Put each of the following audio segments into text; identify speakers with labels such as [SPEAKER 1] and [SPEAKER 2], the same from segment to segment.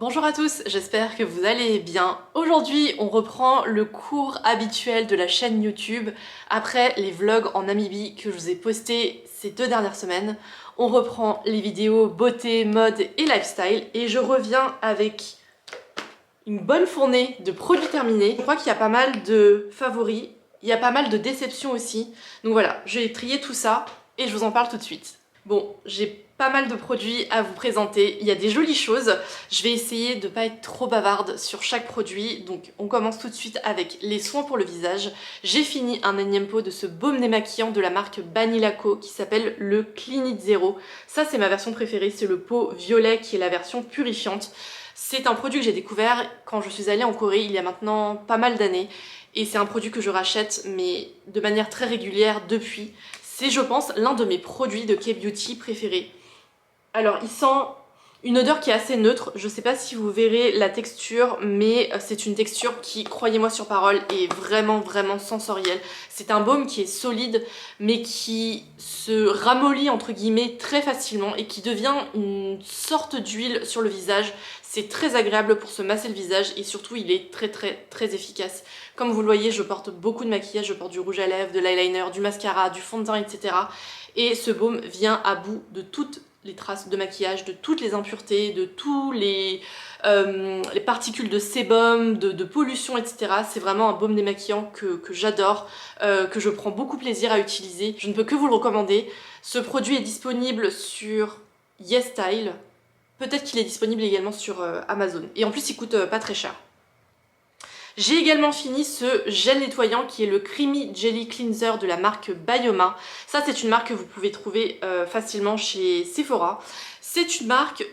[SPEAKER 1] Bonjour à tous, j'espère que vous allez bien. Aujourd'hui, on reprend le cours habituel de la chaîne YouTube après les vlogs en Namibie que je vous ai postés ces 2 dernières semaines. On reprend les vidéos beauté, mode et lifestyle et je reviens avec une bonne fournée de produits terminés. Je crois qu'il y a pas mal de favoris, il y a pas mal de déceptions aussi. Donc voilà, je vais trier tout ça et je vous en parle tout de suite. Bon, j'ai pas mal de produits à vous présenter, il y a des jolies choses. Je vais essayer de pas être trop bavarde sur chaque produit, donc on commence tout de suite avec les soins pour le visage. J'ai fini un énième pot de ce baume démaquillant de la marque Banilaco qui s'appelle le Clean It Zero. Ça c'est ma version préférée, c'est le pot violet qui est la version purifiante. C'est un produit que j'ai découvert quand je suis allée en Corée il y a maintenant pas mal d'années et c'est un produit que je rachète mais de manière très régulière depuis. C'est, je pense, l'un de mes produits de K-Beauty préférés. Alors, il sent une odeur qui est assez neutre. Je sais pas si vous verrez la texture, mais c'est une texture qui, croyez-moi sur parole, est vraiment, vraiment sensorielle. C'est un baume qui est solide, mais qui se ramollit, entre guillemets, très facilement et qui devient une sorte d'huile sur le visage. C'est très agréable pour se masser le visage et surtout, il est très, très, très efficace. Comme vous le voyez, je porte beaucoup de maquillage, je porte du rouge à lèvres, de l'eyeliner, du mascara, du fond de teint, etc. Et ce baume vient à bout de toutes les traces de maquillage, de toutes les impuretés, de tous les particules de sébum, de pollution, etc. C'est vraiment un baume démaquillant que j'adore, que je prends beaucoup plaisir à utiliser. Je ne peux que vous le recommander. Ce produit est disponible sur YesStyle. Peut-être qu'il est disponible également sur Amazon. Et en plus, il coûte pas très cher. J'ai également fini ce gel nettoyant qui est le Creamy Jelly Cleanser de la marque Bioma. Ça c'est une marque que vous pouvez trouver facilement chez Sephora. C'est une marque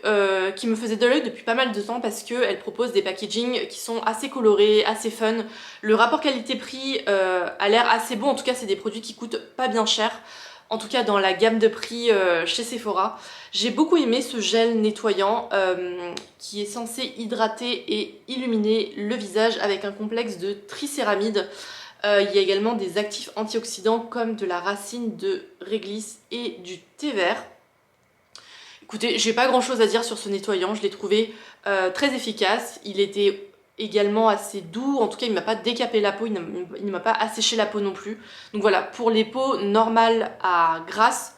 [SPEAKER 1] qui me faisait de l'œil depuis pas mal de temps parce qu'elle propose des packaging qui sont assez colorés, assez fun. Le rapport qualité-prix a l'air assez bon, en tout cas c'est des produits qui coûtent pas bien cher. En tout cas dans la gamme de prix chez Sephora. J'ai beaucoup aimé ce gel nettoyant qui est censé hydrater et illuminer le visage avec un complexe de tricéramide. Il y a également des actifs antioxydants comme de la racine de réglisse et du thé vert. Écoutez, j'ai pas grand chose à dire sur ce nettoyant, je l'ai trouvé très efficace. Il était également assez doux, en tout cas il m'a pas décapé la peau, il ne m'a pas asséché la peau non plus. Donc voilà, pour les peaux normales à grasse,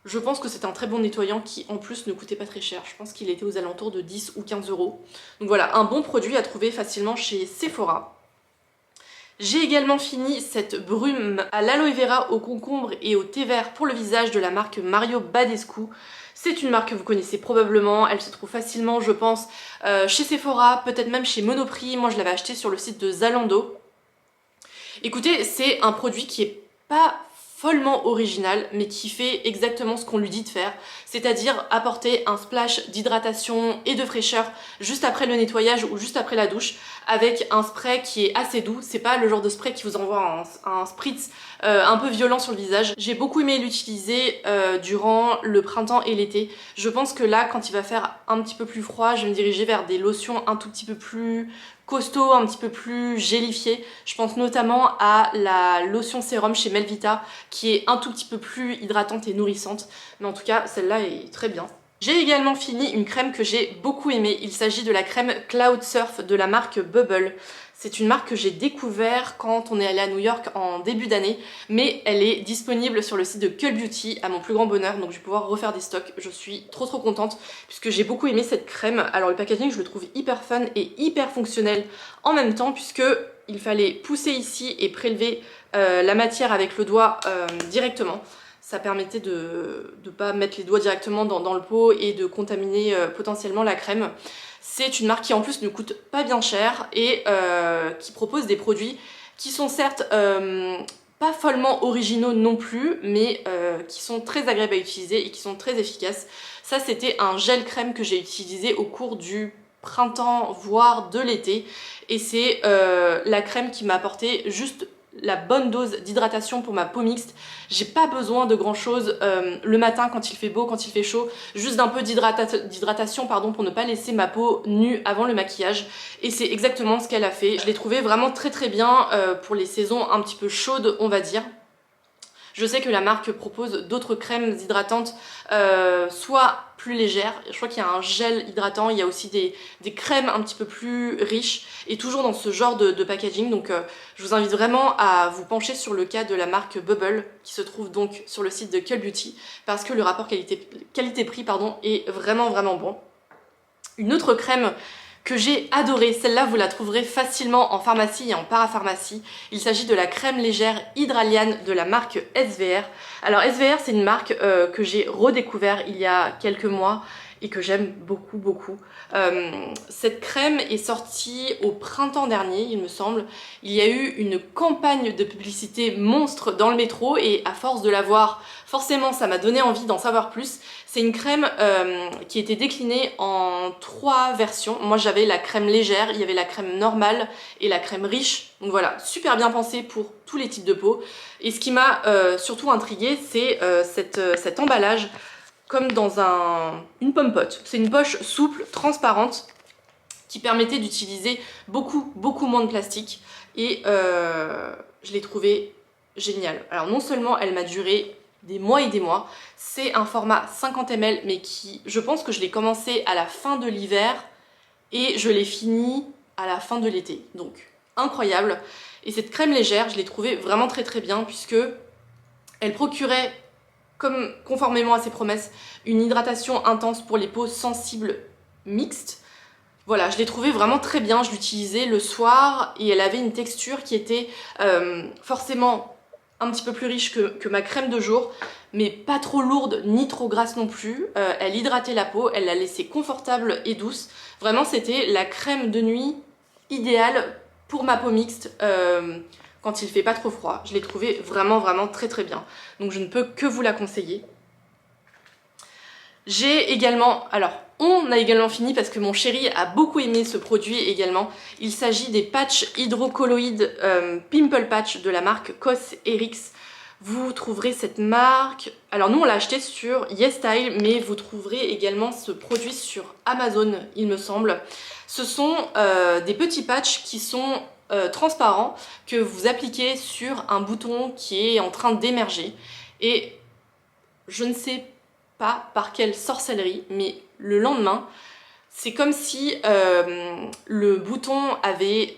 [SPEAKER 1] je pense que c'est un très bon nettoyant qui en plus ne coûtait pas très cher. Je pense qu'il était aux alentours de 10 ou 15 euros. Donc voilà, un bon produit à trouver facilement chez Sephora. J'ai également fini cette brume à l'aloe vera, au concombre et au thé vert pour le visage de la marque Mario Badescu. C'est une marque que vous connaissez probablement, elle se trouve facilement je pense chez Sephora, peut-être même chez Monoprix. Moi je l'avais acheté sur le site de Zalando. Écoutez, c'est un produit qui est pas follement original, mais qui fait exactement ce qu'on lui dit de faire, c'est-à-dire apporter un splash d'hydratation et de fraîcheur juste après le nettoyage ou juste après la douche, avec un spray qui est assez doux. C'est pas le genre de spray qui vous envoie un spritz un peu violent sur le visage. J'ai beaucoup aimé l'utiliser durant le printemps et l'été. Je pense que là, quand il va faire un petit peu plus froid, je vais me diriger vers des lotions un tout petit peu plus costaud, un petit peu plus gélifié. Je pense notamment à la lotion sérum chez Melvita qui est un tout petit peu plus hydratante et nourrissante. Mais en tout cas, celle-là est très bien. J'ai également fini une crème que j'ai beaucoup aimée. Il s'agit de la crème Cloud Surf de la marque Bubble. C'est une marque que j'ai découvert quand on est allé à New York en début d'année, mais elle est disponible sur le site de Cult Beauty à mon plus grand bonheur, donc je vais pouvoir refaire des stocks. Je suis trop contente puisque j'ai beaucoup aimé cette crème. Alors le packaging je le trouve hyper fun et hyper fonctionnel en même temps puisque il fallait pousser ici et prélever la matière avec le doigt directement. Ça permettait de ne pas mettre les doigts directement dans le pot et de contaminer potentiellement la crème. C'est une marque qui en plus ne coûte pas bien cher et qui propose des produits qui sont certes pas follement originaux non plus, mais qui sont très agréables à utiliser et qui sont très efficaces. Ça c'était un gel crème que j'ai utilisé au cours du printemps voire de l'été et c'est la crème qui m'a apporté juste la bonne dose d'hydratation pour ma peau mixte. J'ai pas besoin de grand chose le matin quand il fait beau, quand il fait chaud, juste d'un peu d'hydratation pardon, pour ne pas laisser ma peau nue avant le maquillage et c'est exactement ce qu'elle a fait. Je l'ai trouvé vraiment très bien pour les saisons un petit peu chaudes on va dire. Je sais que la marque propose d'autres crèmes hydratantes soit plus légère. Je crois qu'il y a un gel hydratant, il y a aussi des crèmes un petit peu plus riches et toujours dans ce genre de packaging. Donc je vous invite vraiment à vous pencher sur le cas de la marque Bubble qui se trouve donc sur le site de Cult Beauty parce que le rapport qualité-prix est vraiment bon. Une autre crème que j'ai adorée, celle-là vous la trouverez facilement en pharmacie et en parapharmacie. Il s'agit de la crème légère Hydraliane de la marque SVR. Alors SVR c'est une marque que j'ai redécouvert il y a quelques mois et que j'aime beaucoup. Cette crème est sortie au printemps dernier, il me semble. Il y a eu une campagne de publicité monstre dans le métro et à force de la voir, forcément ça m'a donné envie d'en savoir plus. C'est une crème qui était déclinée en 3 versions. Moi j'avais la crème légère, il y avait la crème normale et la crème riche. Donc voilà, super bien pensé pour tous les types de peau. Et ce qui m'a surtout intriguée, c'est cet emballage comme dans une pomme-pote. C'est une poche souple, transparente, qui permettait d'utiliser beaucoup moins de plastique. Et je l'ai trouvée géniale. Alors non seulement elle m'a duré des mois et des mois, c'est un format 50 ml, mais je pense que je l'ai commencé à la fin de l'hiver et je l'ai fini à la fin de l'été. Donc incroyable. Et cette crème légère, je l'ai trouvée vraiment très bien puisque elle procurait, conformément à ses promesses, une hydratation intense pour les peaux sensibles mixtes. Voilà, je l'ai trouvée vraiment très bien, je l'utilisais le soir et elle avait une texture qui était forcément un petit peu plus riche que ma crème de jour, mais pas trop lourde ni trop grasse non plus. Elle hydratait la peau, elle la laissait confortable et douce. Vraiment, c'était la crème de nuit idéale pour ma peau mixte quand il fait pas trop froid. Je l'ai trouvée vraiment très bien. Donc je ne peux que vous la conseiller. On a également fini parce que mon chéri a beaucoup aimé ce produit également. Il s'agit des patchs hydrocolloïdes Pimple Patch de la marque Cos Rx. Vous trouverez cette marque... Alors nous on l'a acheté sur YesStyle, mais vous trouverez également ce produit sur Amazon, il me semble. Ce sont des petits patchs qui sont transparents que vous appliquez sur un bouton qui est en train d'émerger. Et je ne sais pas par quelle sorcellerie, mais le lendemain, c'est comme si le bouton avait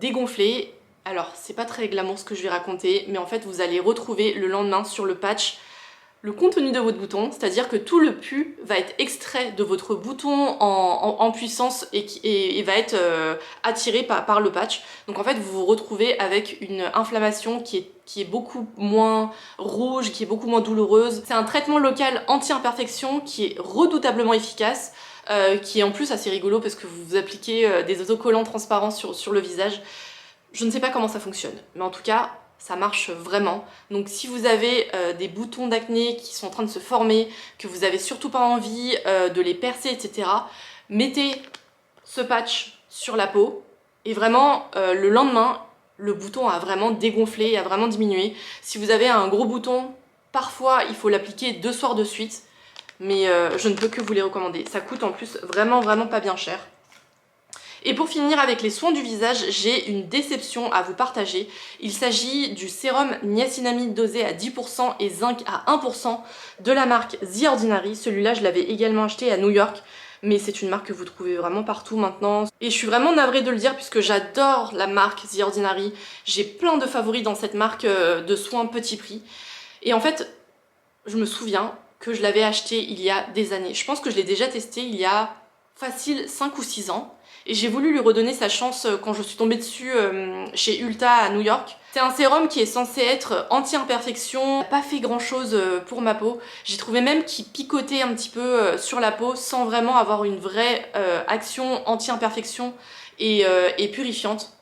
[SPEAKER 1] dégonflé. Alors, c'est pas très glamour ce que je vais raconter, mais en fait, vous allez retrouver le lendemain sur le patch le contenu de votre bouton, c'est-à-dire que tout le pus va être extrait de votre bouton en puissance et va être attiré par le patch. Donc en fait, vous vous retrouvez avec une inflammation qui est beaucoup moins rouge, qui est beaucoup moins douloureuse. C'est un traitement local anti-imperfection qui est redoutablement efficace, qui est en plus assez rigolo parce que vous appliquez des autocollants transparents sur le visage. Je ne sais pas comment ça fonctionne, mais en tout cas, ça marche vraiment. Donc si vous avez des boutons d'acné qui sont en train de se former, que vous avez surtout pas envie de les percer, etc., mettez ce patch sur la peau et vraiment le lendemain, le bouton a vraiment dégonflé, a vraiment diminué. Si vous avez un gros bouton, parfois il faut l'appliquer 2 soirs de suite, mais je ne peux que vous les recommander. Ça coûte en plus vraiment pas bien cher. Et pour finir avec les soins du visage, j'ai une déception à vous partager. Il s'agit du sérum niacinamide dosé à 10% et zinc à 1% de la marque The Ordinary. Celui-là, je l'avais également acheté à New York, mais c'est une marque que vous trouvez vraiment partout maintenant. Et je suis vraiment navrée de le dire puisque j'adore la marque The Ordinary. J'ai plein de favoris dans cette marque de soins petit prix. Et en fait, je me souviens que je l'avais acheté il y a des années. Je pense que je l'ai déjà testé il y a facile 5 ou 6 ans. Et j'ai voulu lui redonner sa chance quand je suis tombée dessus chez Ulta à New York. C'est un sérum qui est censé être anti-imperfection, n'a pas fait grand chose pour ma peau. J'ai trouvé même qu'il picotait un petit peu sur la peau sans vraiment avoir une vraie action anti-imperfection et purifiante.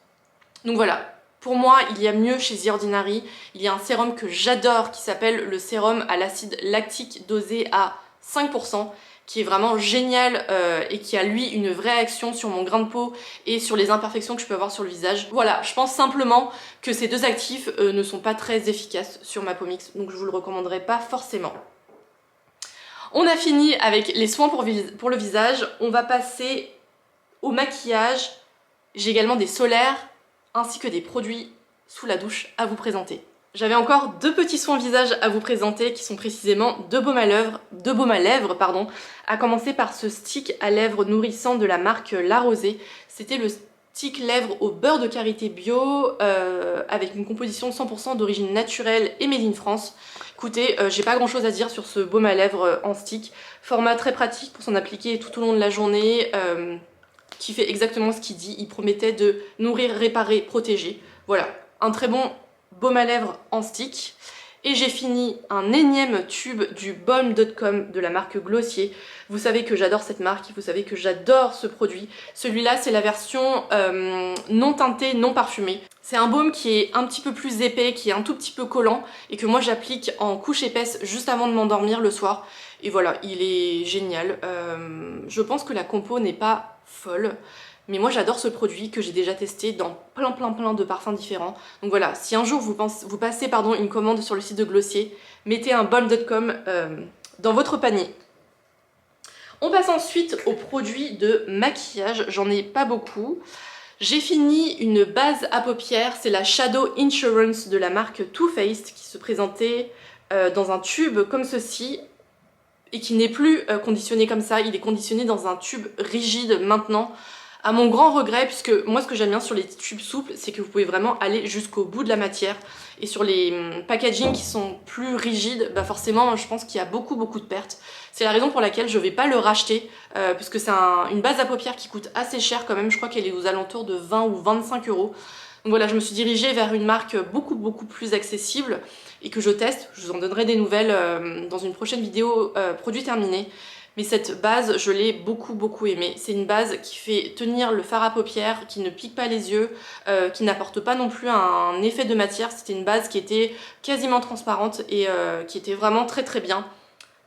[SPEAKER 1] Donc voilà, pour moi il y a mieux chez The Ordinary. Il y a un sérum que j'adore qui s'appelle le sérum à l'acide lactique dosé à 5%. Qui est vraiment génial et qui a lui une vraie action sur mon grain de peau et sur les imperfections que je peux avoir sur le visage. Voilà, je pense simplement que ces deux actifs ne sont pas très efficaces sur ma peau mixte, donc je vous le recommanderais pas forcément. On a fini avec les soins pour le visage, on va passer au maquillage. J'ai également des solaires ainsi que des produits sous la douche à vous présenter. J'avais encore deux petits soins visage à vous présenter qui sont précisément deux baumes à lèvres, pardon, à commencer par ce stick à lèvres nourrissant de la marque La Rosée. C'était le stick lèvres au beurre de karité bio avec une composition 100% d'origine naturelle et made in France. Écoutez, j'ai pas grand chose à dire sur ce baume à lèvres en stick. Format très pratique pour s'en appliquer tout au long de la journée, qui fait exactement ce qu'il dit. Il promettait de nourrir, réparer, protéger. Voilà, un très bon baume à lèvres en stick. Et j'ai fini un énième tube du Balm.com de la marque Glossier. Vous savez que j'adore cette marque, vous savez que j'adore ce produit. Celui-là, c'est la version non teintée, non parfumée. C'est un baume qui est un petit peu plus épais, qui est un tout petit peu collant et que moi j'applique en couche épaisse juste avant de m'endormir le soir. Et voilà, il est génial. Je pense que la compo n'est pas folle. Mais moi j'adore ce produit que j'ai déjà testé dans plein de parfums différents. Donc voilà, si un jour vous passez une commande sur le site de Glossier, mettez un Balm.com dans votre panier. On passe ensuite aux produits de maquillage, j'en ai pas beaucoup. J'ai fini une base à paupières, c'est la Shadow Insurance de la marque Too Faced qui se présentait dans un tube comme ceci et qui n'est plus conditionné comme ça, il est conditionné dans un tube rigide maintenant. À mon grand regret, puisque moi ce que j'aime bien sur les tubes souples, c'est que vous pouvez vraiment aller jusqu'au bout de la matière. Et sur les packaging qui sont plus rigides, bah forcément je pense qu'il y a beaucoup de pertes. C'est la raison pour laquelle je vais pas le racheter, puisque c'est une base à paupières qui coûte assez cher quand même. Je crois qu'elle est aux alentours de 20 ou 25 euros. Donc voilà, je me suis dirigée vers une marque beaucoup plus accessible et que je teste. Je vous en donnerai des nouvelles dans une prochaine vidéo produit terminé. Mais cette base, je l'ai beaucoup aimée. C'est une base qui fait tenir le fard à paupières, qui ne pique pas les yeux, qui n'apporte pas non plus un effet de matière. C'était une base qui était quasiment transparente et qui était vraiment très bien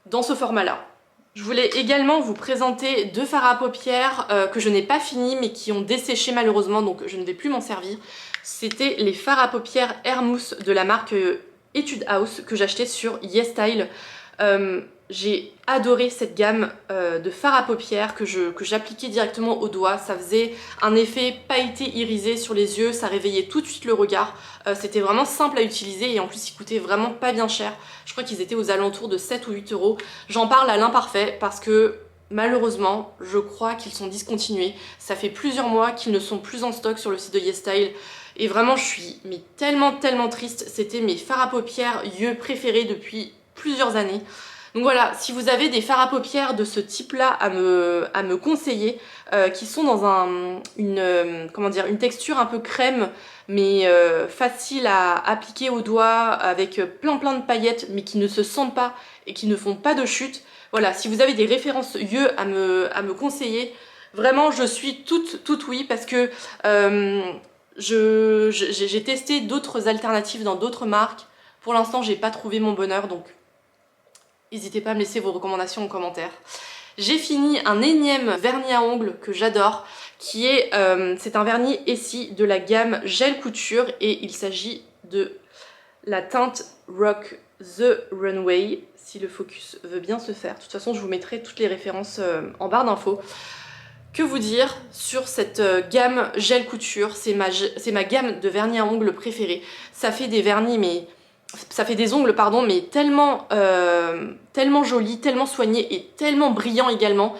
[SPEAKER 1] dans ce format-là. Je voulais également vous présenter deux fards à paupières que je n'ai pas fini mais qui ont desséché malheureusement, donc je ne vais plus m'en servir. C'était les fards à paupières Air Mousse de la marque Etude House que j'achetais sur YesStyle. J'ai adoré cette gamme de fards à paupières que j'appliquais directement au doigt. Ça faisait un effet pailleté irisé sur les yeux, ça réveillait tout de suite le regard. C'était vraiment simple à utiliser et en plus ils coûtaient vraiment pas bien cher. Je crois qu'ils étaient aux alentours de 7 ou 8 euros. J'en parle à l'imparfait parce que malheureusement, je crois qu'ils sont discontinués. Ça fait plusieurs mois qu'ils ne sont plus en stock sur le site de YesStyle. Et vraiment, je suis mais tellement triste. C'était mes fards à paupières yeux préférés depuis plusieurs années. Donc voilà, si vous avez des fards à paupières de ce type-là à me conseiller, qui sont dans une texture un peu crème, mais facile à appliquer au doigt, avec plein de paillettes, mais qui ne se sentent pas et qui ne font pas de chute. Voilà, si vous avez des références yeux à me conseiller, vraiment je suis toute oui, parce que j'ai testé d'autres alternatives dans d'autres marques. Pour l'instant, j'ai pas trouvé mon bonheur, donc n'hésitez pas à me laisser vos recommandations en commentaire. J'ai fini un énième vernis à ongles que j'adore, qui est, c'est un vernis Essie de la gamme Gel Couture et il s'agit de la teinte Rock The Runway, si le focus veut bien se faire. De toute façon, je vous mettrai toutes les références en barre d'infos. Que vous dire sur cette gamme Gel Couture, c'est ma gamme de vernis à ongles préférée. Ça fait des vernis, mais ça fait des ongles, pardon, mais tellement jolis, tellement soignés et tellement brillants également.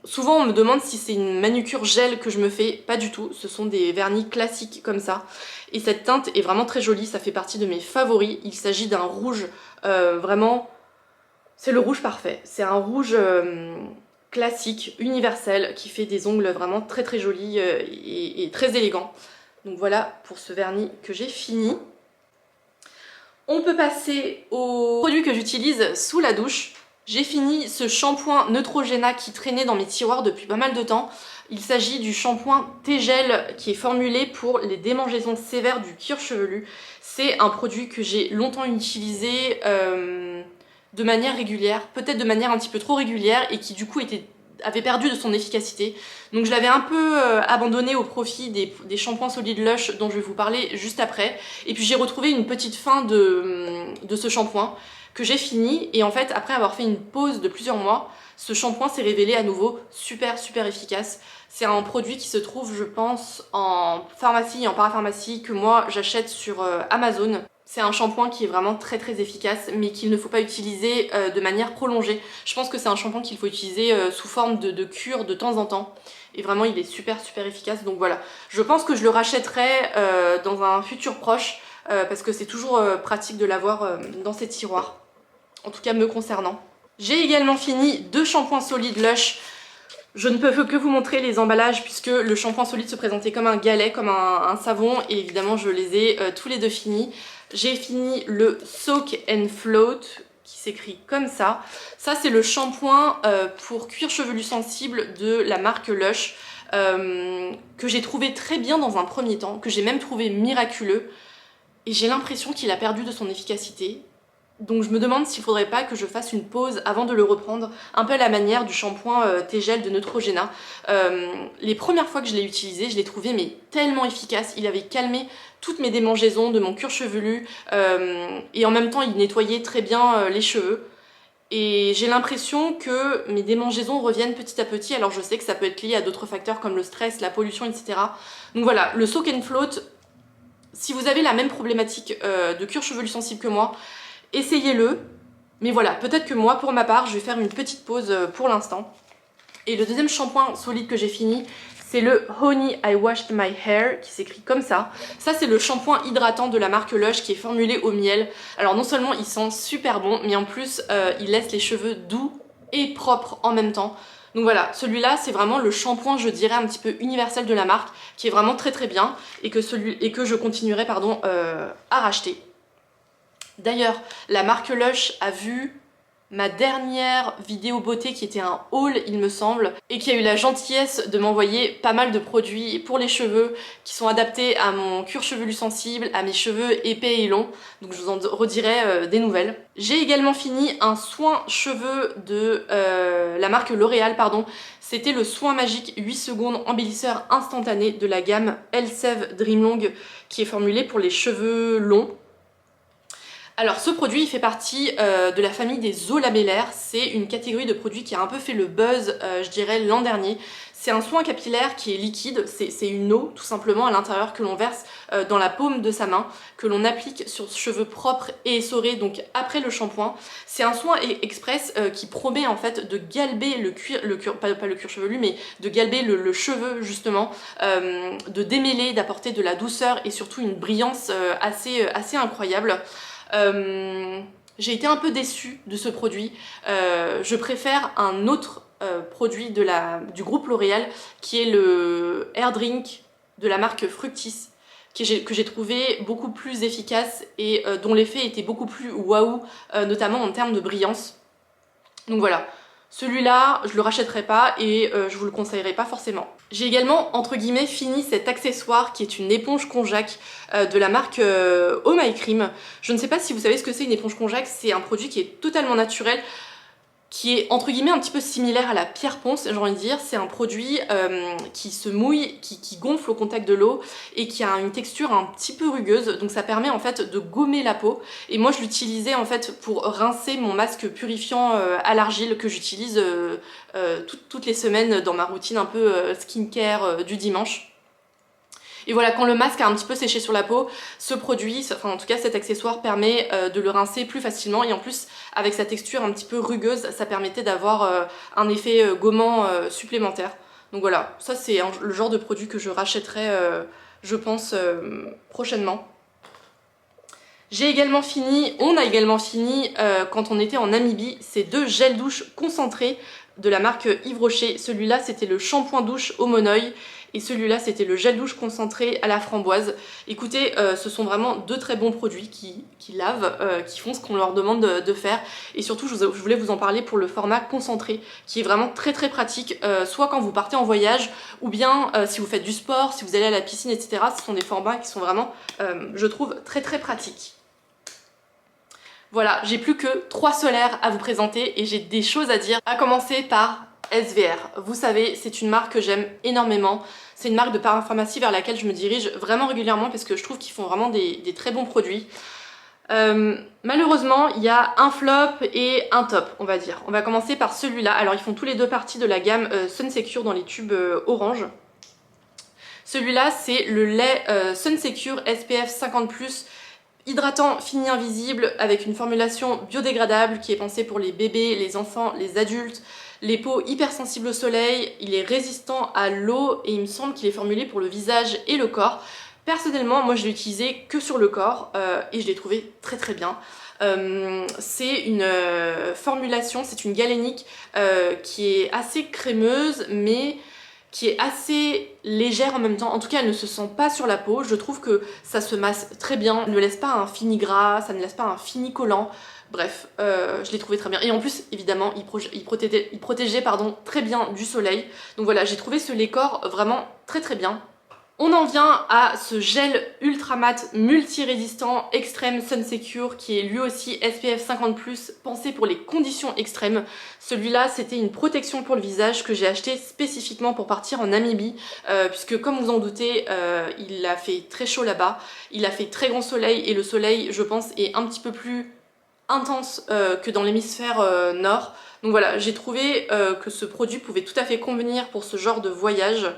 [SPEAKER 1] Souvent on me demande si c'est une manucure gel que je me fais, pas du tout, ce sont des vernis classiques comme ça. Et cette teinte est vraiment très jolie, ça fait partie de mes favoris. Il s'agit d'un rouge vraiment, c'est le rouge parfait. C'est un rouge classique, universel, qui fait des ongles vraiment très jolis et très élégants. Donc voilà pour ce vernis que j'ai fini. On peut passer au produit que j'utilise sous la douche. J'ai fini ce shampoing Neutrogena qui traînait dans mes tiroirs depuis pas mal de temps. Il s'agit du shampoing T-Gel qui est formulé pour les démangeaisons sévères du cuir chevelu. C'est un produit que j'ai longtemps utilisé de manière régulière, peut-être de manière un petit peu trop régulière et qui du coup avait perdu de son efficacité. Donc je l'avais un peu abandonné au profit des shampoings solides Lush dont je vais vous parler juste après. Et puis j'ai retrouvé une petite fin de ce shampoing que j'ai fini. Et en fait, après avoir fait une pause de plusieurs mois, ce shampoing s'est révélé à nouveau super efficace. C'est un produit qui se trouve, je pense, en pharmacie et en parapharmacie que moi j'achète sur Amazon. c'est un shampoing qui est vraiment très très efficace, mais qu'il ne faut pas utiliser de manière prolongée. Je pense que c'est un shampoing qu'il faut utiliser sous forme de cure de temps en temps. Et vraiment il est super super efficace, donc voilà. Je pense que je le rachèterai dans un futur proche, parce que c'est toujours pratique de l'avoir dans ses tiroirs. En tout cas me concernant. J'ai également fini 2 shampoings solides Lush. Je ne peux que vous montrer les emballages puisque le shampoing solide se présentait comme un galet, comme un savon, et évidemment je les ai tous les deux finis. J'ai fini le Soak and Float qui s'écrit comme ça. Ça c'est le shampoing pour cuir chevelu sensible de la marque Lush que j'ai trouvé très bien dans un premier temps, que j'ai même trouvé miraculeux, et j'ai l'impression qu'il a perdu de son efficacité. Donc je me demande s'il faudrait pas que je fasse une pause avant de le reprendre, un peu à la manière du shampoing T-Gel de Neutrogena. Les premières fois que je l'ai utilisé, je l'ai trouvé mais tellement efficace, il avait calmé toutes mes démangeaisons de mon cuir chevelu et en même temps il nettoyait très bien les cheveux. Et j'ai l'impression que mes démangeaisons reviennent petit à petit, alors je sais que ça peut être lié à d'autres facteurs comme le stress, la pollution, etc. Donc voilà, le Soak and Float, si vous avez la même problématique de cuir chevelu sensible que moi, essayez-le, mais voilà, peut-être que moi, pour ma part, je vais faire une petite pause pour l'instant. Et le deuxième shampoing solide que j'ai fini, c'est le Honey I Washed My Hair, qui s'écrit comme ça. Ça, c'est le shampoing hydratant de la marque Lush qui est formulé au miel. Alors non seulement il sent super bon, mais en plus, il laisse les cheveux doux et propres en même temps. Donc voilà, celui-là, c'est vraiment le shampoing, je dirais, un petit peu universel de la marque, qui est vraiment très très bien, et que je continuerai à racheter. D'ailleurs, la marque Lush a vu ma dernière vidéo beauté qui était un haul il me semble, et qui a eu la gentillesse de m'envoyer pas mal de produits pour les cheveux qui sont adaptés à mon cuir chevelu sensible, à mes cheveux épais et longs, donc je vous en redirai des nouvelles. J'ai également fini un soin cheveux de la marque L'Oréal, pardon. C'était le soin magique 8 secondes embellisseur instantané de la gamme Elseve Dream Long qui est formulé pour les cheveux longs. Alors ce produit il fait partie de la famille des eaux lamellaires, c'est une catégorie de produits qui a un peu fait le buzz je dirais l'an dernier. C'est un soin capillaire qui est liquide, c'est une eau tout simplement à l'intérieur que l'on verse dans la paume de sa main, que l'on applique sur cheveux propres et essorés donc après le shampoing. C'est un soin express qui promet en fait de galber le cuir, pas le cuir chevelu mais de galber le cheveu justement, de démêler, d'apporter de la douceur et surtout une brillance assez incroyable. J'ai été un peu déçue de ce produit. Je préfère un autre produit du groupe L'Oréal qui est le Hair Drink de la marque Fructis que j'ai trouvé beaucoup plus efficace et dont l'effet était beaucoup plus waouh, notamment en termes de brillance. Donc voilà. Celui-là, je le rachèterai pas et je vous le conseillerais pas forcément. J'ai également, entre guillemets, fini cet accessoire qui est une éponge konjac de la marque Oh My Cream. Je ne sais pas si vous savez ce que c'est une éponge konjac, c'est un produit qui est totalement naturel, qui est entre guillemets un petit peu similaire à la pierre ponce, j'ai envie de dire. C'est un produit qui se mouille, qui gonfle au contact de l'eau et qui a une texture un petit peu rugueuse, donc ça permet en fait de gommer la peau. Et moi je l'utilisais en fait pour rincer mon masque purifiant à l'argile que j'utilise toutes les semaines dans ma routine un peu skincare du dimanche. Et voilà, quand le masque a un petit peu séché sur la peau, ce produit, enfin en tout cas cet accessoire permet de le rincer plus facilement, et en plus avec sa texture un petit peu rugueuse, ça permettait d'avoir un effet gommant supplémentaire. Donc voilà, ça c'est le genre de produit que je rachèterai je pense prochainement. On a également fini quand on était en Namibie, ces 2 gels douche concentrés de la marque Yves Rocher. Celui-là c'était le shampoing douche au monoeil et celui-là c'était le gel douche concentré à la framboise. Écoutez, ce sont vraiment 2 très bons produits qui lavent, qui font ce qu'on leur demande de faire, et surtout je voulais vous en parler pour le format concentré qui est vraiment très très pratique, soit quand vous partez en voyage ou bien si vous faites du sport, si vous allez à la piscine, etc. Ce sont des formats qui sont vraiment, je trouve, très très pratiques. Voilà, j'ai plus que 3 solaires à vous présenter et j'ai des choses à dire, à commencer par SVR. Vous savez, c'est une marque que j'aime énormément. C'est une marque de parapharmacie vers laquelle je me dirige vraiment régulièrement parce que je trouve qu'ils font vraiment des très bons produits. Malheureusement, il y a un flop et un top, on va dire. On va commencer par celui-là. Alors, ils font tous les deux partie de la gamme Sun Secure dans les tubes orange. Celui-là, c'est le lait Sun Secure SPF 50+, Hydratant fini invisible avec une formulation biodégradable qui est pensée pour les bébés, les enfants, les adultes, les peaux hypersensibles au soleil. Il est résistant à l'eau et il me semble qu'il est formulé pour le visage et le corps. Personnellement, moi je l'ai utilisé que sur le corps et je l'ai trouvé très très bien. C'est une formulation, c'est une galénique qui est assez crémeuse mais qui est assez légère en même temps. En tout cas, elle ne se sent pas sur la peau. Je trouve que ça se masse très bien. Elle ne laisse pas un fini gras, ça ne laisse pas un fini collant. Bref, je l'ai trouvé très bien. Et en plus, évidemment, il protégeait très bien du soleil. Donc voilà, j'ai trouvé ce lait corps vraiment très très bien. On en vient à ce gel ultra mat multi-résistant Extreme Sun Secure qui est lui aussi SPF 50+, pensé pour les conditions extrêmes. Celui-là, c'était une protection pour le visage que j'ai acheté spécifiquement pour partir en Namibie, puisque comme vous en doutez, il a fait très chaud là-bas, il a fait très grand soleil et le soleil, je pense, est un petit peu plus intense que dans l'hémisphère nord. Donc voilà, j'ai trouvé que ce produit pouvait tout à fait convenir pour ce genre de voyage.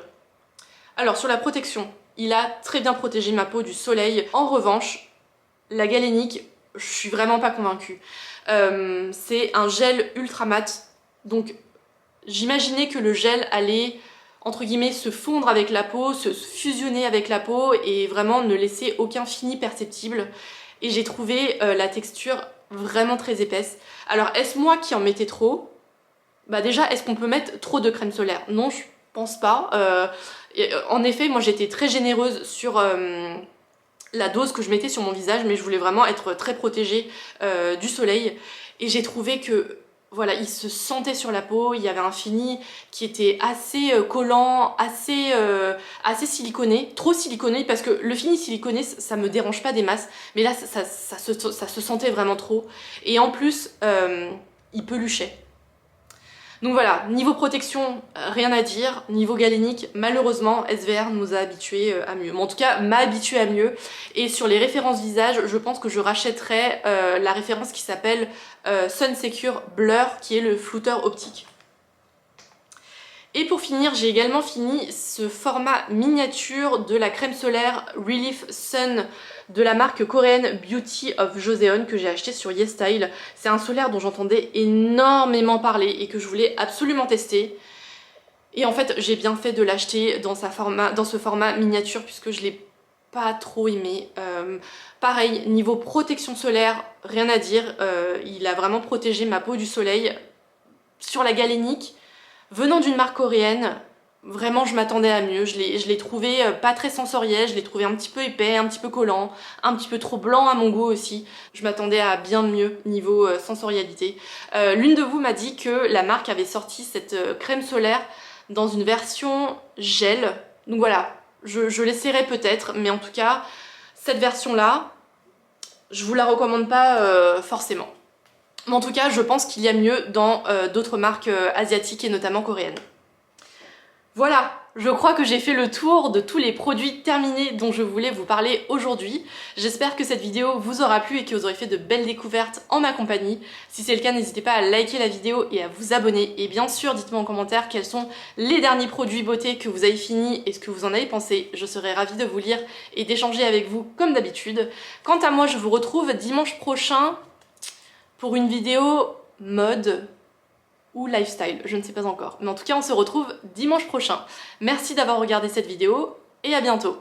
[SPEAKER 1] Alors sur la protection, il a très bien protégé ma peau du soleil. En revanche, la galénique, je suis vraiment pas convaincue. C'est un gel ultra mat, donc j'imaginais que le gel allait entre guillemets se fondre avec la peau, se fusionner avec la peau et vraiment ne laisser aucun fini perceptible. Et j'ai trouvé la texture vraiment très épaisse. Alors est-ce moi qui en mettais trop? Bah déjà, est-ce qu'on peut mettre trop de crème solaire? Non, je pense pas. En effet, moi j'étais très généreuse sur la dose que je mettais sur mon visage, mais je voulais vraiment être très protégée du soleil. Et j'ai trouvé que voilà, il se sentait sur la peau, il y avait un fini qui était assez collant, assez siliconé, trop siliconé, parce que le fini siliconé, ça me dérange pas des masses, mais là ça se sentait vraiment trop. Et en plus, il peluchait. Donc voilà, niveau protection, rien à dire. Niveau galénique, malheureusement, SVR nous a habitués à mieux. Mais en tout cas, m'a habitué à mieux. Et sur les références visage, je pense que je rachèterai la référence qui s'appelle Sun Secure Blur, qui est le flouteur optique. Et pour finir, j'ai également fini ce format miniature de la crème solaire Relief Sun de la marque coréenne Beauty of Joseon que j'ai acheté sur YesStyle. C'est un solaire dont j'entendais énormément parler et que je voulais absolument tester. Et en fait, j'ai bien fait de l'acheter dans ce format miniature puisque je l'ai pas trop aimé. Pareil, niveau protection solaire, rien à dire. Il a vraiment protégé ma peau du soleil. Sur la galénique, venant d'une marque coréenne, vraiment je m'attendais à mieux. Je l'ai trouvé pas très sensoriel, je l'ai trouvé un petit peu épais, un petit peu collant, un petit peu trop blanc à mon goût aussi. Je m'attendais à bien mieux niveau sensorialité. L'une de vous m'a dit que la marque avait sorti cette crème solaire dans une version gel. Donc voilà, je l'essaierai peut-être, mais en tout cas, cette version-là, je vous la recommande pas forcément. Mais en tout cas, je pense qu'il y a mieux dans d'autres marques asiatiques et notamment coréennes. Voilà, je crois que j'ai fait le tour de tous les produits terminés dont je voulais vous parler aujourd'hui. J'espère que cette vidéo vous aura plu et que vous aurez fait de belles découvertes en ma compagnie. Si c'est le cas, n'hésitez pas à liker la vidéo et à vous abonner. Et bien sûr, dites-moi en commentaire quels sont les derniers produits beauté que vous avez finis et ce que vous en avez pensé. Je serai ravie de vous lire et d'échanger avec vous comme d'habitude. Quant à moi, je vous retrouve dimanche prochain pour une vidéo mode ou lifestyle, je ne sais pas encore. Mais en tout cas, on se retrouve dimanche prochain. Merci d'avoir regardé cette vidéo et à bientôt.